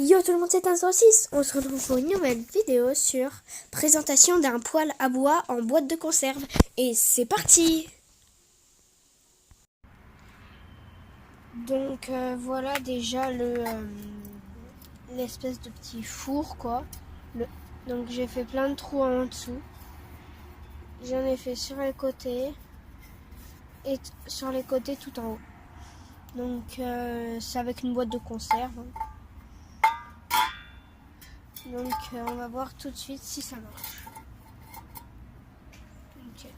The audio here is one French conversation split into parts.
Yo tout le monde, c'est un 106. On se retrouve pour une nouvelle vidéo sur présentation d'un poêle à bois en boîte de conserve. Et c'est parti. Donc voilà déjà l'espèce de petit four quoi. Donc j'ai fait plein de trous en dessous. J'en ai fait sur les côtés et sur les côtés tout en haut. Donc c'est avec une boîte de conserve. Donc on va voir tout de suite si ça marche. Okay.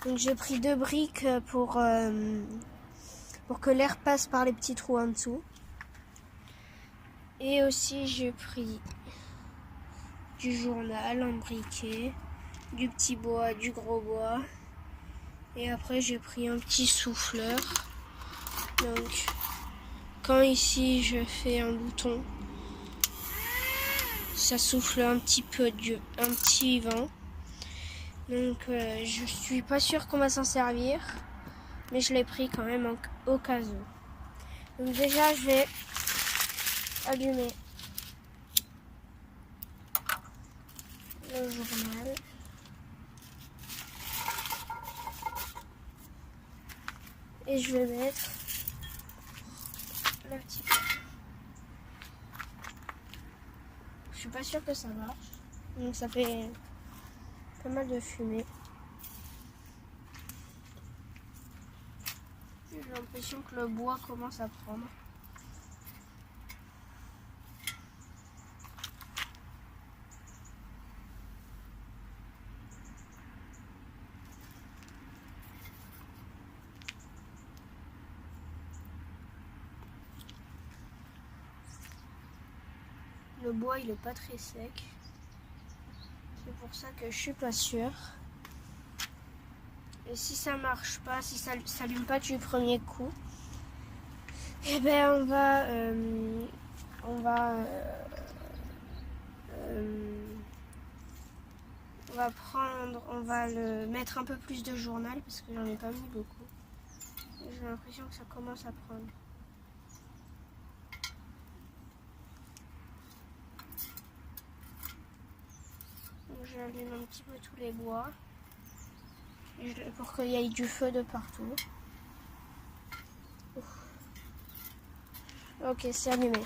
Donc j'ai pris 2 briques pour que l'air passe par les petits trous en dessous. Et aussi j'ai pris du journal en briquet, du petit bois, du gros bois. Et après j'ai pris un petit souffleur. Donc quand ici je fais un bouton, ça souffle un petit peu un petit vent. Donc je suis pas sûre qu'on va s'en servir, mais je l'ai pris quand même au cas où. Donc déjà je vais allumer le journal. Et je vais mettre le petit peu. Je suis pas sûre que ça marche. Donc ça fait pas mal de fumée. J'ai l'impression que le bois commence à prendre. Le bois il est pas très sec. C'est pour ça que je suis pas sûre. Et si ça marche pas, si ça s'allume pas du premier coup, eh ben on va le mettre un peu plus de journal parce que j'en ai pas mis beaucoup. J'ai l'impression que ça commence à prendre. J'allume un petit peu tous les bois pour qu'il y ait du feu de partout. Ok, c'est allumé.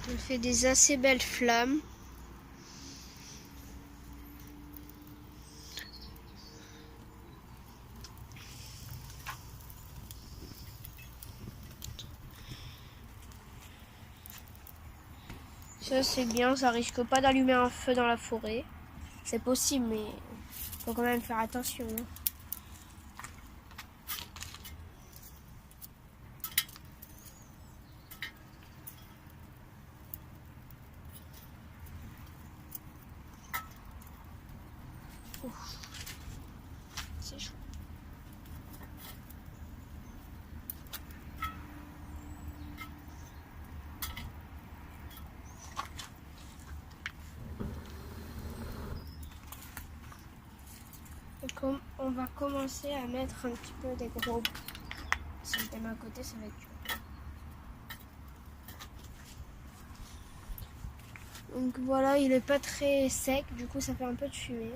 On fait des assez belles flammes. Ça c'est bien, ça risque pas d'allumer un feu dans la forêt. C'est possible mais faut quand même faire attention. C'est chaud. Et on va commencer à mettre un petit peu des gros. Si je mets à côté, ça va être dur. Donc voilà, il est pas très sec, du coup ça fait un peu de fumée.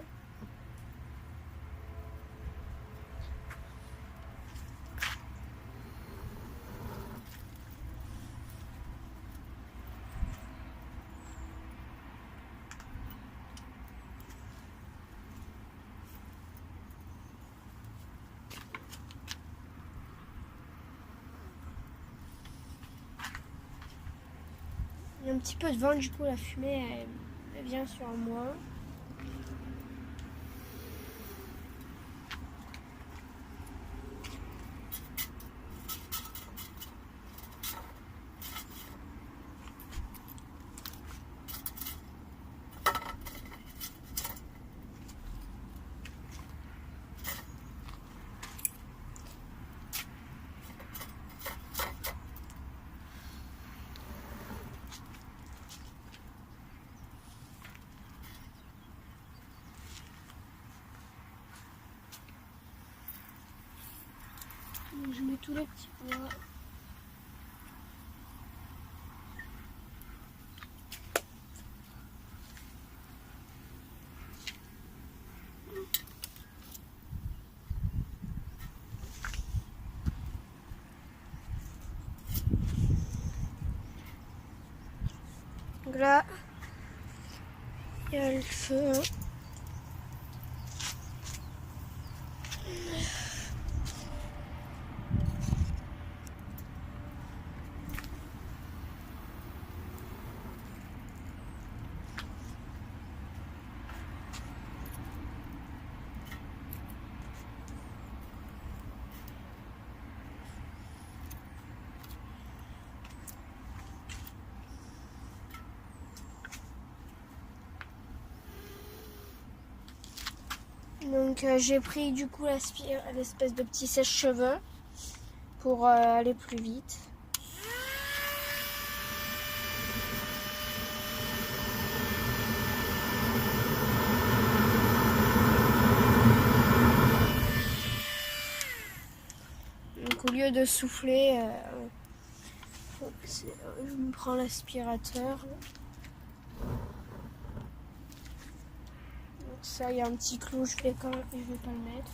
Il y a un petit peu de vent, du coup la fumée elle vient sur moi. Donc je mets tous les petits pois. Donc là, il y a le feu. Donc j'ai pris du coup l'espèce de petit sèche-cheveux pour aller plus vite. Donc au lieu de souffler, je me prends l'aspirateur. Donc ça, il y a un petit clou, je vais pas le mettre.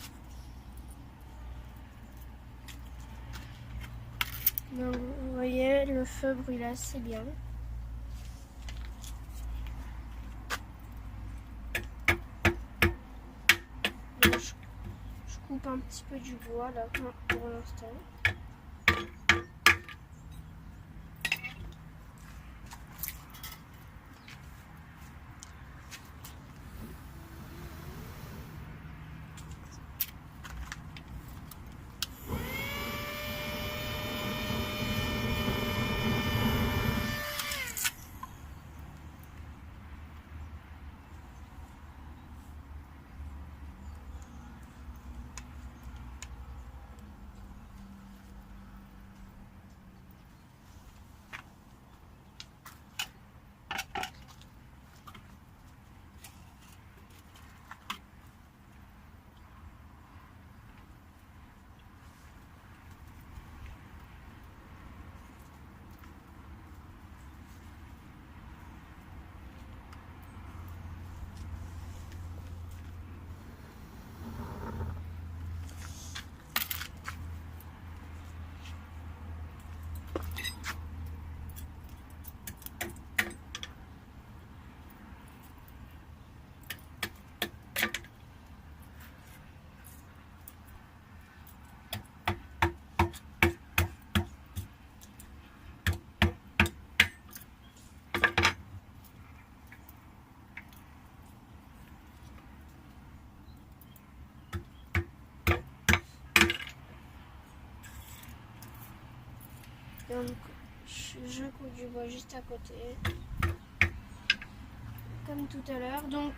Donc vous voyez, le feu brûle assez bien. Donc, je coupe un petit peu du bois là pour l'instant. Donc je coupe du bois juste à côté, comme tout à l'heure. Donc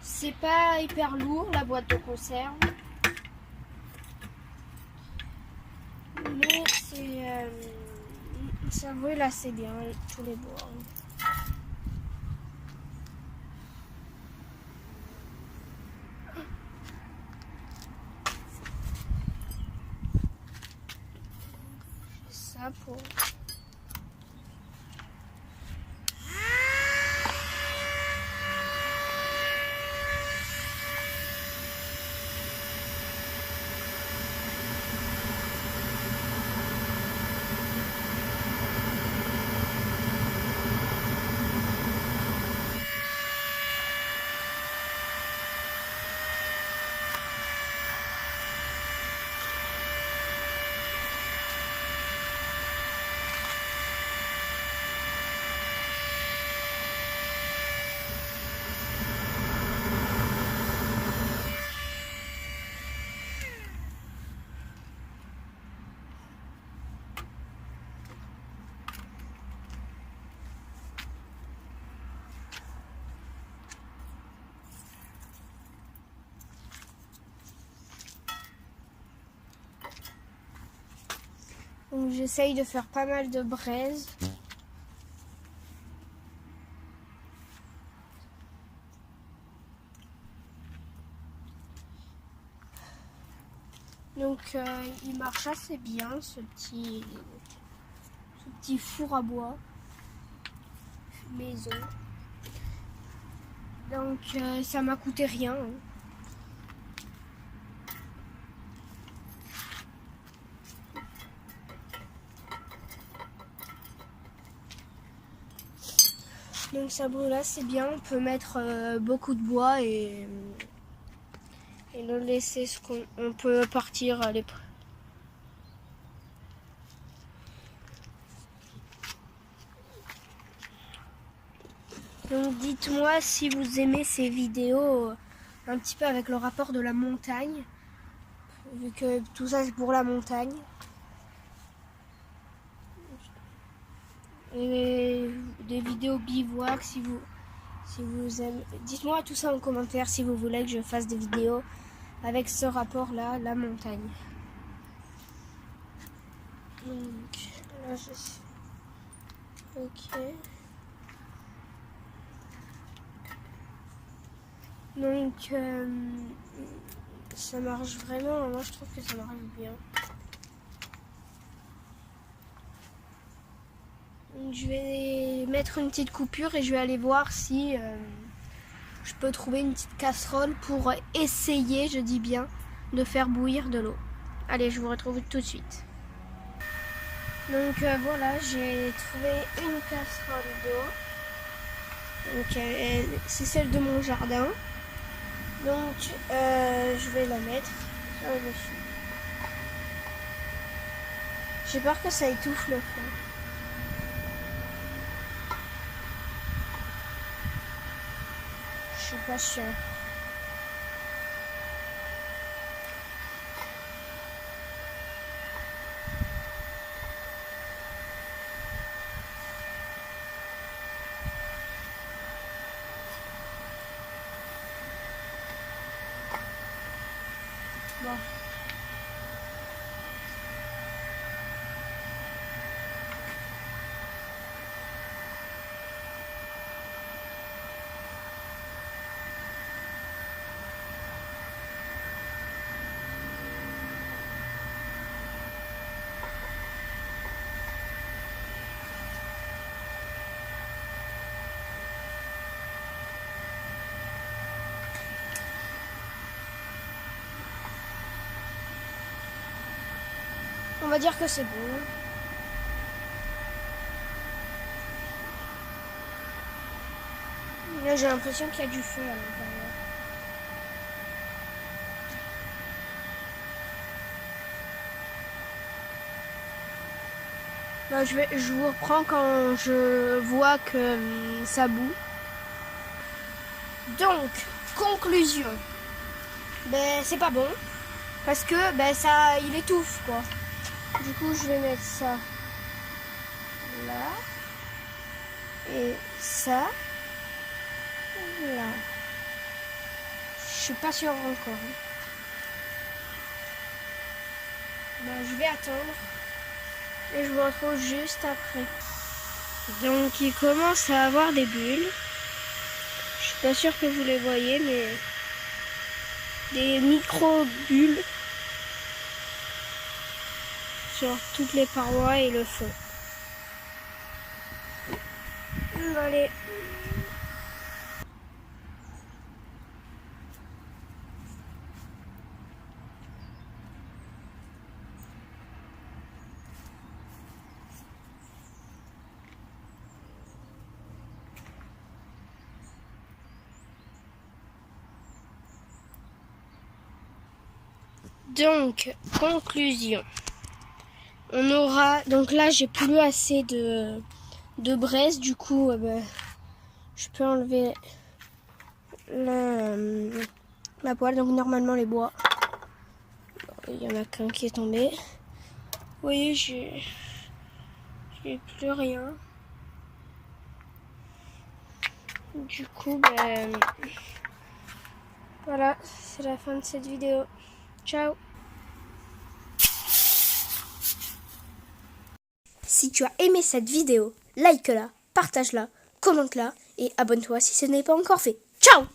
c'est pas hyper lourd la boîte de conserve, mais ça brûle assez bien tous les bois. Ça pour donc j'essaye de faire pas mal de braises. Donc il marche assez bien ce petit four à bois maison. Donc ça m'a coûté rien. Hein. Donc ça brûle assez bien, on peut mettre beaucoup de bois et le laisser ce qu'on peut partir à l'épreuve. Donc dites-moi si vous aimez ces vidéos un petit peu avec le rapport de la montagne, vu que tout ça c'est pour la montagne. Et des vidéos bivouac si vous aimez. Dites-moi tout ça en commentaire si vous voulez que je fasse des vidéos avec ce rapport là, la montagne. Donc là je suis... Ok. Donc ça marche vraiment, moi je trouve que ça marche bien. Donc, je vais mettre une petite coupure et je vais aller voir si je peux trouver une petite casserole pour essayer, je dis bien, de faire bouillir de l'eau. Allez, je vous retrouve tout de suite. Donc voilà, j'ai trouvé une casserole d'eau. Donc c'est celle de mon jardin. Donc je vais la mettre dessus. J'ai peur que ça étouffe le fond. Je suis pas sûre. Bon. On va dire que c'est bon. Là, j'ai l'impression qu'il y a du feu à l'intérieur. Bah, je vous reprends quand je vois que ça bout. Donc, conclusion. Ben, c'est pas bon. Parce que ben, ça, il étouffe quoi. Du coup, je vais mettre ça là. Et ça là. Je suis pas sûre encore. Ben, je vais attendre. Et je vous retrouve juste après. Donc, il commence à avoir des bulles. Je suis pas sûre que vous les voyez, mais des micro-bulles sur toutes les parois et le fond. Allez. Donc, conclusion. On aura... Donc là, j'ai plus assez de braise. Du coup, ben, je peux enlever la poêle. Donc normalement, les bois. Il y en a qu'un qui est tombé. Vous voyez, j'ai plus rien. Du coup, ben... Voilà, c'est la fin de cette vidéo. Ciao. Si tu as aimé cette vidéo, like-la, partage-la, commente-la et abonne-toi si ce n'est pas encore fait. Ciao!